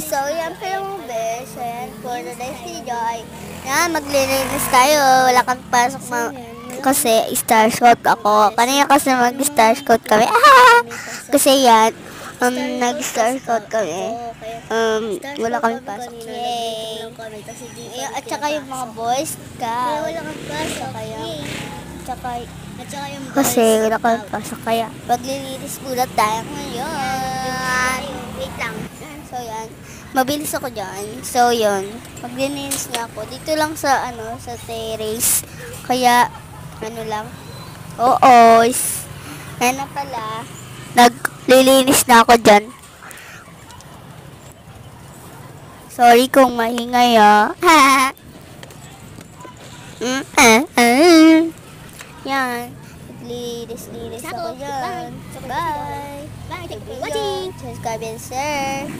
So yan pala mga bes. Ayan, for today's video ay yan, maglilinis tayo. Wala kang pasok kasi star scout ako. Kanina kasi mag-star scout kami. Kasi yan, nag-star scout kami. Wala kami pasok. Yay! At saka yung mga boys ka. Wala kang pasok. Kasi wala kami pasok. Kaya maglilinis muna tayo ngayon. Wait lang. So yan, mabilis ako dyan. So yun, maglilinis na ako. Dito lang sa sa terrace. Kaya lang. Oo. Ano pala, naglilinis na ako dyan. Sorry kung maingay Yan. Naglilinis ako dyan. Bye. Bye. Thank you for watching. Subscribe and share.